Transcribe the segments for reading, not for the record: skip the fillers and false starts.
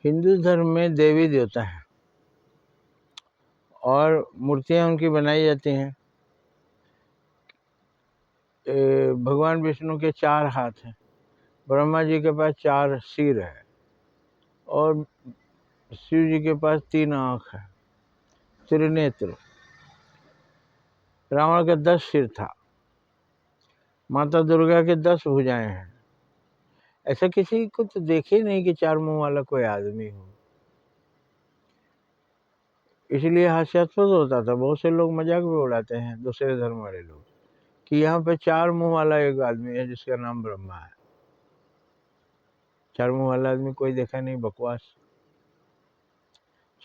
हिंदू धर्म में देवी देवता है और मूर्तियाँ उनकी बनाई जाती हैं। भगवान विष्णु के 4 हाथ हैं, ब्रह्मा जी के पास 4 सिर है और शिव जी के पास 3 आँख है, त्रिनेत्र। रावण का 10 सिर था, माता दुर्गा के 10 भुजाएं हैं। ऐसा किसी को तो देखे नहीं कि 4 मुंह वाला कोई आदमी हो, इसलिए हास्यास्पद होता था। बहुत से लोग मजाक भी उड़ाते हैं, दूसरे धर्म वाले लोग, कि यहाँ पे 4 मुंह वाला एक आदमी है जिसका नाम ब्रह्मा है। 4 मुंह वाला आदमी कोई देखा नहीं, बकवास।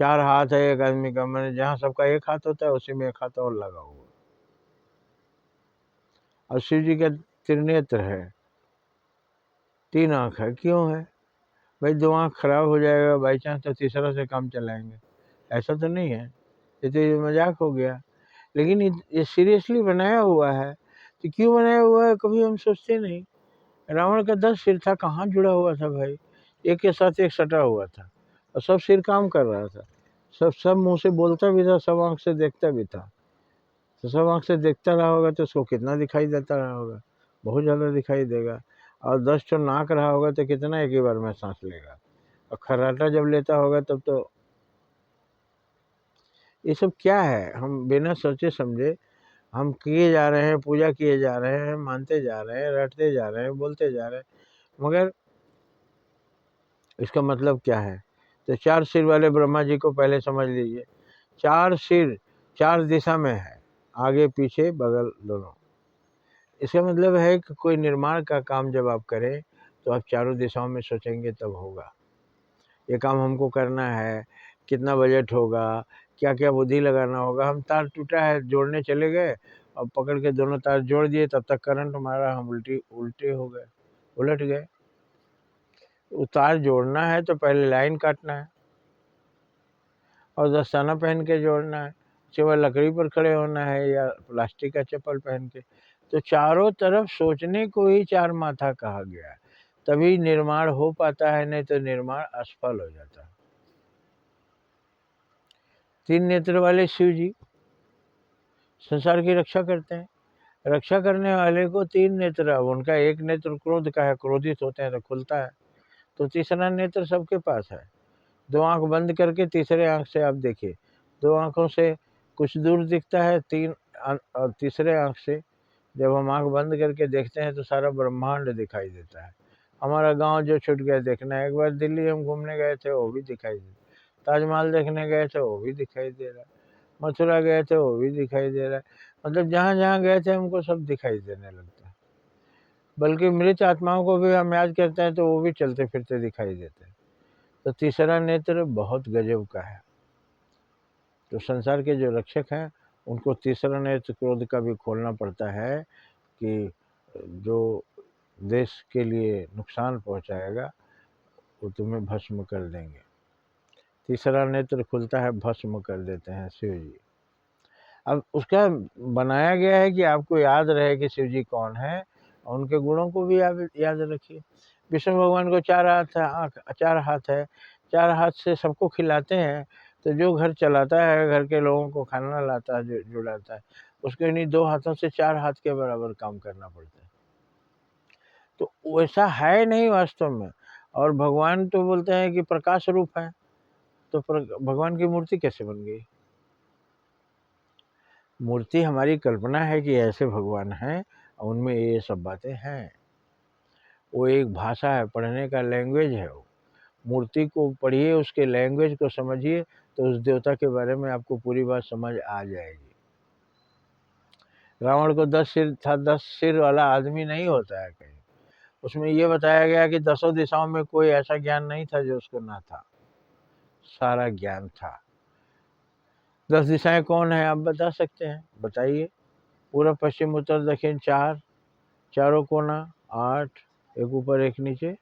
4 हाथ है एक आदमी का, मैंने जहाँ सबका एक हाथ होता है उसी में एक हाथ और लगा हुआ। और शिव जी का त्रिनेत्र है, 3 आँख है। क्यों है भाई? 2 आँख खराब हो जाएगा बाई चांस तो तीसरा से काम चलाएंगे, ऐसा तो नहीं है। ये तो मजाक हो गया। लेकिन ये सीरियसली बनाया हुआ है, तो क्यों बनाया हुआ है कभी हम सोचते नहीं। रावण का 10 सिर था, कहाँ जुड़ा हुआ था भाई? एक के साथ एक सटा हुआ था और सब सिर काम कर रहा था। सब मुंह से बोलता भी था, सब आँख से देखता भी था। तो सब आँख से देखता रहा होगा तो उसको कितना दिखाई देता रहा होगा? बहुत ज़्यादा दिखाई देगा। और 10 ठो नाक रहा होगा तो कितना एक ही बार में सांस लेगा। और खर्राटा जब लेता होगा तब तो ये सब क्या है? हम बिना सोचे समझे हम किए जा रहे हैं, पूजा किए जा रहे हैं, मानते जा रहे हैं, रटते जा रहे हैं, बोलते जा रहे हैं, मगर इसका मतलब क्या है? तो 4 सिर वाले ब्रह्मा जी को पहले समझ लीजिए। 4 सिर 4 दिशा में है, आगे पीछे बगल दोनों। इसका मतलब है कि कोई निर्माण का काम जब आप करें तो आप चारों दिशाओं में सोचेंगे तब होगा। ये काम हमको करना है, कितना बजट होगा, क्या क्या बुद्धि लगाना होगा। हम तार टूटा है जोड़ने चले गए और पकड़ के दोनों तार जोड़ दिए, तब तक करंट मारा, हम उल्टे हो गए, उलट गए। वो तार जोड़ना है तो पहले लाइन काटना है और दस्ताना पहन के जोड़ना है, सिवाय लकड़ी पर खड़े होना है या प्लास्टिक का चप्पल पहन के। तो चारों तरफ सोचने को ही 4 माथा कहा गया है, तभी निर्माण हो पाता है, नहीं तो निर्माण असफल हो जाता है। 3 नेत्र वाले शिव जी संसार की रक्षा करते हैं। रक्षा करने वाले को 3 नेत्र, अब उनका एक नेत्र क्रोध का है, क्रोधित होते हैं तो खुलता है, तो तीसरा नेत्र सबके पास है। 2 आँख बंद करके तीसरे आँख से आप देखिए, 2 आँखों से कुछ दूर दिखता है, और तीसरे आँख से जब हम आँख बंद करके देखते हैं तो सारा ब्रह्मांड दिखाई देता है। हमारा गांव जो छूट गया देखना है, एक बार दिल्ली हम घूमने गए थे वो भी दिखाई दे, ताजमहल देखने गए थे वो भी दिखाई दे रहा है, मथुरा गए थे वो भी दिखाई दे रहा है। मतलब जहाँ जहाँ गए थे हमको सब दिखाई देने लगता है। बल्कि मृत आत्माओं को भी हम याद करते हैं तो वो भी चलते फिरते दिखाई देते हैं। तो तीसरा नेत्र बहुत गजब का है। तो संसार के जो रक्षक हैं उनको तीसरा नेत्र क्रोध का भी खोलना पड़ता है कि जो देश के लिए नुकसान पहुंचाएगा वो तुम्हें भस्म कर देंगे। तीसरा नेत्र खुलता है, भस्म कर देते हैं शिव जी। अब उसका बनाया गया है कि आपको याद रहे कि शिव जी कौन है और उनके गुणों को भी आप याद रखिए। विष्णु भगवान को 4 हाथ है, 4 हाथ है, 4 हाथ से सबको खिलाते हैं। तो जो घर चलाता है, घर के लोगों को खाना लाता है, जो जुड़ाता है, उसको इन्हीं 2 हाथों से 4 हाथ के बराबर काम करना पड़ता है। तो वैसा है नहीं वास्तव में। और भगवान तो बोलते हैं कि प्रकाश रूप है, तो भगवान की मूर्ति कैसे बन गई? मूर्ति हमारी कल्पना है कि ऐसे भगवान हैं, उनमें ये सब बातें हैं। वो एक भाषा है, पढ़ने का लैंग्वेज है वो। मूर्ति को पढ़िए, उसके लैंग्वेज को समझिए, तो उस देवता के बारे में आपको पूरी बात समझ आ जाएगी। रावण को 10 सिर था, 10 सिर वाला आदमी नहीं होता है कहीं। उसमें ये बताया गया कि 10 दिशाओं में कोई ऐसा ज्ञान नहीं था जो उसको ना था, सारा ज्ञान था। 10 दिशाएं कौन है आप बता सकते हैं? बताइए। पूर्व पश्चिम उत्तर दक्षिण 4, चारों कोना 8, एक ऊपर एक नीचे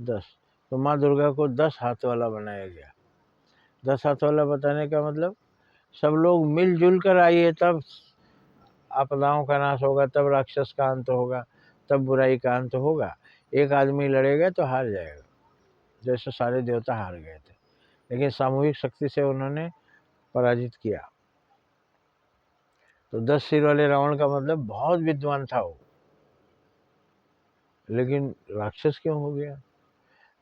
10। तो माँ दुर्गा को 10 हाथ वाला बनाया गया। 10 हाथ वाला बताने का मतलब सब लोग मिलजुल कर आइए, तब आपदाओं का नाश होगा, तब राक्षस का अंत होगा, तब बुराई का अंत होगा। एक आदमी लड़ेगा तो हार जाएगा। जैसे सारे देवता हार गए थे, लेकिन सामूहिक शक्ति से उन्होंने पराजित किया। तो 10 सिर वाले रावण का मतलब बहुत विद्वान था वो, लेकिन राक्षस क्यों हो गया?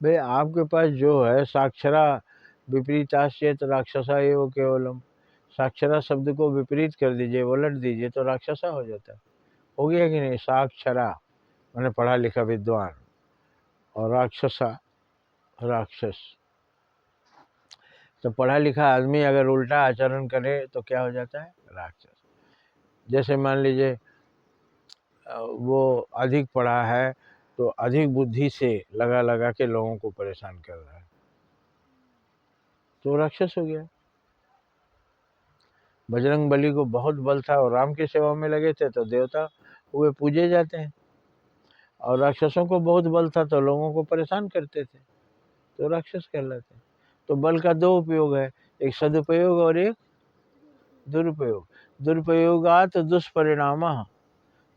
भाई आपके पास जो है साक्षरा विपरीताश्चेत राक्षसा एव केवलम, साक्षरा शब्द को विपरीत कर दीजिए, उलट दीजिए तो राक्षसा हो जाता है। हो गया कि नहीं? साक्षरा मैंने पढ़ा लिखा विद्वान, और राक्षसा राक्षस। तो पढ़ा लिखा आदमी अगर उल्टा आचरण करे तो क्या हो जाता है? राक्षस। जैसे मान लीजिए वो अधिक पढ़ा है तो अधिक बुद्धि से लगा लगा के लोगों को परेशान कर रहा है, तो राक्षस हो गया। बजरंग बली को बहुत बल था और राम की सेवा में लगे थे तो देवता हुए, पूजे जाते हैं। और राक्षसों को बहुत बल था तो लोगों को परेशान करते थे, तो राक्षस कहलाते हैं। तो बल का दो उपयोग है, एक सदुपयोग और एक दुरुपयोग। दुरुपयोगात दुष्परिणामः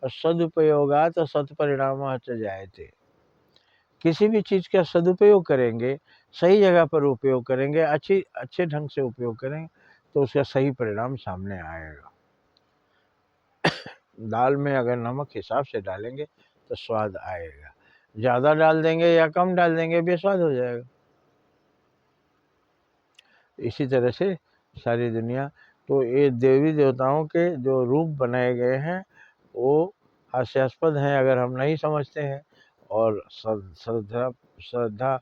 और सदुपयोगात सत्परिणामः च जायते। किसी भी चीज का सदुपयोग करेंगे, सही जगह पर उपयोग करेंगे, अच्छे ढंग से उपयोग करेंगे तो उसका सही परिणाम सामने आएगा। दाल में अगर नमक हिसाब से डालेंगे तो स्वाद आएगा, ज़्यादा डाल देंगे या कम डाल देंगे बेस्वाद हो जाएगा। इसी तरह से सारी दुनिया, तो ये देवी देवताओं के जो रूप बनाए गए हैं वो हास्यास्पद हैं अगर हम नहीं समझते हैं, और श्रद्धा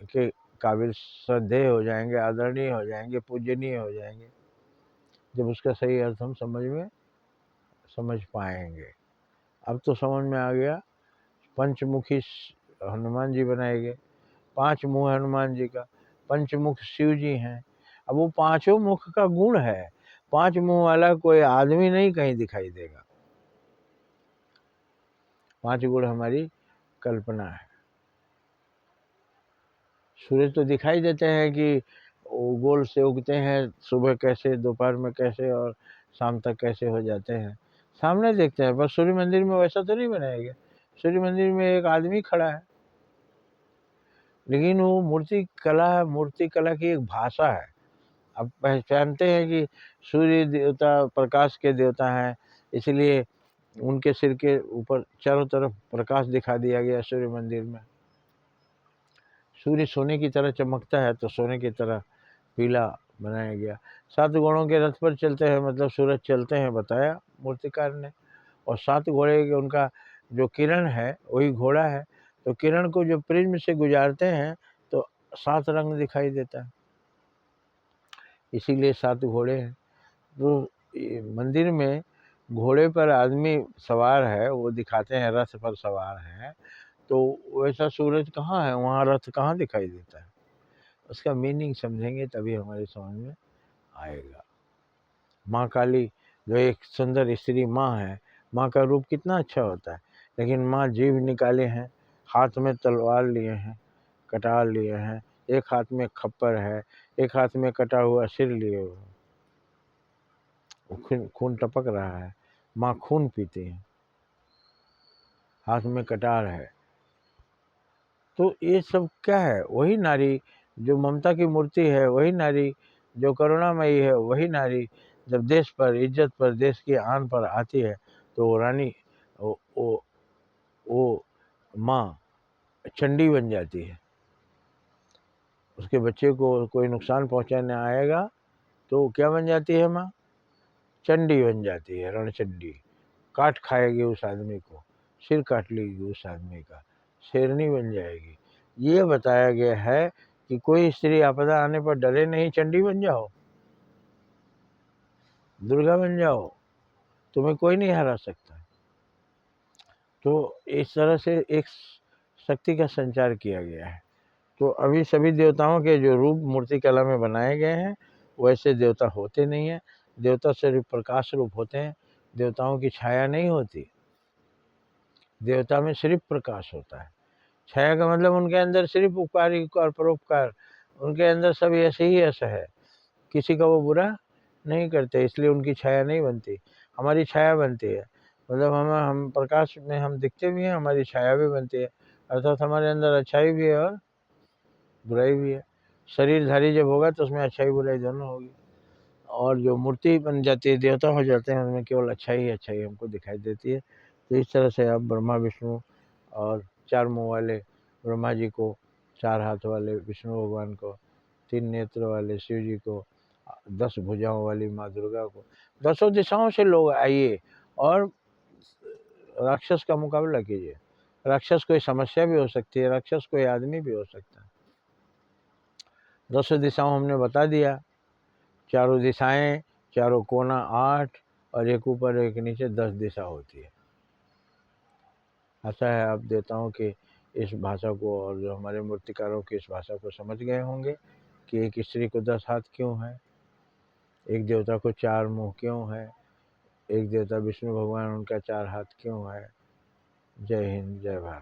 के काबिल श्रद्धेय हो जाएंगे, आदरणीय हो जाएंगे, पूजनीय हो जाएंगे जब उसका सही अर्थ हम समझ पाएंगे। अब तो समझ में आ गया, पंचमुखी हनुमान जी बनाए गए, 5 मुख हनुमान जी का, पंचमुख शिव जी हैं। अब वो पांचों मुख का गुण है, 5 मुंह वाला कोई आदमी नहीं कहीं दिखाई देगा। 5 गुण हमारी कल्पना है। सूरज तो दिखाई देते हैं कि वो गोल से उगते हैं, सुबह कैसे, दोपहर में कैसे और शाम तक कैसे हो जाते हैं, सामने देखते हैं। पर सूर्य मंदिर में वैसा तो नहीं बनाया गया। सूर्य मंदिर में एक आदमी खड़ा है, लेकिन वो मूर्ति कला है, मूर्ति कला की एक भाषा है। अब पहचानते हैं कि सूर्य देवता प्रकाश के देवता हैं, इसलिए उनके सिर के ऊपर चारों तरफ प्रकाश दिखा दिया गया सूर्य मंदिर में। सूर्य सोने की तरह चमकता है तो सोने की तरह पीला बनाया गया। 7 घोड़ों के रथ पर चलते हैं, मतलब सूरज चलते हैं बताया मूर्तिकार ने, और 7 घोड़े के उनका जो किरण है वही घोड़ा है। तो किरण को जो प्रिज्म से गुजारते हैं तो 7 रंग दिखाई देता है, इसीलिए 7 घोड़े हैं। तो मंदिर में घोड़े पर आदमी सवार है, वो दिखाते हैं रथ पर सवार है, तो वैसा सूरज कहाँ है, वहाँ रथ कहाँ दिखाई देता है? उसका मीनिंग समझेंगे तभी हमारी समझ में आएगा। माँ काली जो एक सुंदर स्त्री माँ है, माँ का रूप कितना अच्छा होता है, लेकिन माँ जीभ निकाले हैं, हाथ में तलवार लिए हैं, कटार लिए हैं, एक हाथ में खप्पर है, एक हाथ में कटा हुआ सिर लिए हुए, खून टपक रहा है, माँ खून पीती है, हाथ में कटार है। तो ये सब क्या है? वही नारी जो ममता की मूर्ति है, वही नारी जो करुणामयी है, वही नारी जब देश पर, इज्जत पर, देश की आन पर आती है तो वो रानी, वो माँ चंडी बन जाती है। उसके बच्चे को कोई नुकसान पहुंचाने आएगा तो क्या बन जाती है माँ? चंडी बन जाती है, रणचंडी। काट खाएगी उस आदमी को, सिर काट लेगी उस आदमी का, शेरनी बन जाएगी। ये बताया गया है कि कोई स्त्री आपदा आने पर डरे नहीं, चंडी बन जाओ, दुर्गा बन जाओ, तुम्हें कोई नहीं हरा सकता। तो इस तरह से एक शक्ति का संचार किया गया है। तो अभी सभी देवताओं के जो रूप मूर्ति कला में बनाए गए हैं वैसे देवता होते नहीं हैं। देवता सिर्फ प्रकाश रूप होते हैं, देवताओं की छाया नहीं होती। देवता में सिर्फ प्रकाश होता है। छाया का मतलब उनके अंदर सिर्फ उपकारी और परोपकार, उनके अंदर सब ऐसे ही ऐसा है, किसी का वो बुरा नहीं करते, इसलिए उनकी छाया नहीं बनती। हमारी छाया बनती है, मतलब हम प्रकाश में हम दिखते भी हैं, हमारी छाया भी बनती है, अर्थात हमारे अंदर अच्छाई भी है और बुराई भी है। शरीरधारी जब होगा तो उसमें अच्छाई बुराई दोनों होगी। और जो मूर्ति बन जाती है, देवता हो जाते हैं, उनमें केवल अच्छाई हमको दिखाई देती है। तो इस तरह से आप ब्रह्मा विष्णु और 4 मुँह वाले ब्रह्मा जी को, 4 हाथ वाले विष्णु भगवान को, 3 नेत्र वाले शिव जी को, 10 भुजाओं वाली माँ दुर्गा को, 10 दिशाओं से लोग आइए और राक्षस का मुकाबला कीजिए। राक्षस कोई समस्या भी हो सकती है, राक्षस कोई आदमी भी हो सकता है। 10 दिशाओं हमने बता दिया। चारों दिशाएं, चारों कोना 8 और एक ऊपर एक नीचे 10 दिशा होती है। आशा है आप देवताओं की इस भाषा को और जो हमारे मूर्तिकारों की इस भाषा को समझ गए होंगे कि एक स्त्री को 10 हाथ क्यों है, एक देवता को 4 मुंह क्यों है, एक देवता विष्णु भगवान उनका 4 हाथ क्यों है। जय हिंद, जय भारत।